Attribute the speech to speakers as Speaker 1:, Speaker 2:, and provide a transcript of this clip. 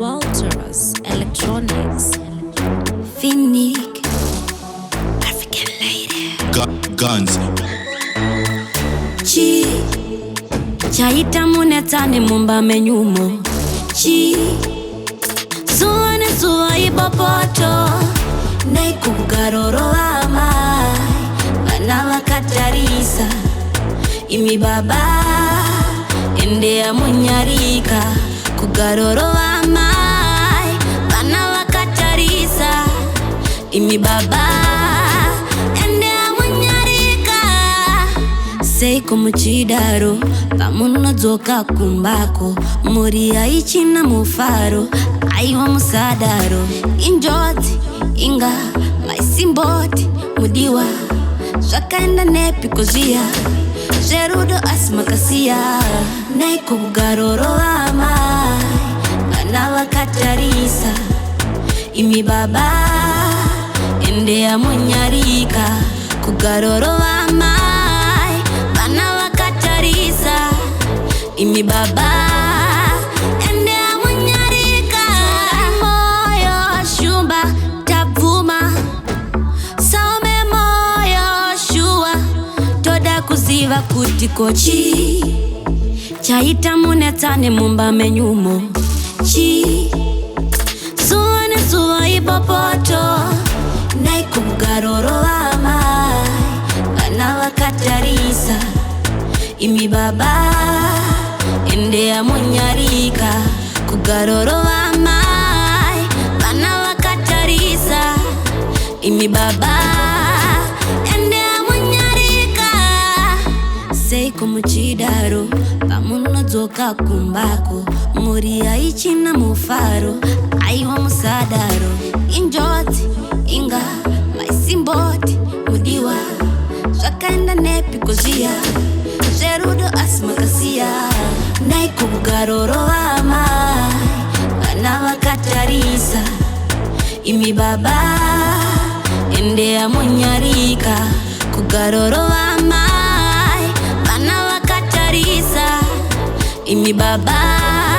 Speaker 1: Walters, Electronics.
Speaker 2: Finnick, African lady.
Speaker 3: Gunz.
Speaker 2: Chii, chaita munetane mumba menyumo. Chii, suane sua ibopoto. Nei kugaroro amai, banala katarisa. Imi baba, ende amunyarika. Kugaroro amai, banala katarisa. Imi baba, ende amunyarika. Sei como chidaro, pamuno zoka kumbako. Muria ichina mufaro, aiwa musadaro. Injoti, inga, maisimboti, mudiwa. Swakaenda nepi kozia, zerudo asmakasia. Neiko kugaroro amai, banala katarisa. Imi baba, ende amunyarika. Kugaroro amai, banala katarisa. Imi baba, ende amunyarika. Moyo shumba tabuma, saume moyo shua. Toda kuziva kutiko Chii, chaita munetane mumba menyumo. Chii, suane sua ibopoto. Nei kugaroro amai, banala katarisa. Imi baba, ende amunyarika. Kugaroro amai, banala katarisa. Imi baba, ende amunyarika. Sei como chidaro, pamuno zoka kumbako. Muria ichina mufaro, aiwa musadaro. Injoti, inga, maisimboti, mudiwa. Swakaenda nepi kozia, zerudo asmakasia. Neiko kugaroro amai, banala katarisa. Imi baba, ende amunyarika. Kugaroro amai, banala katarisa. Imi baba.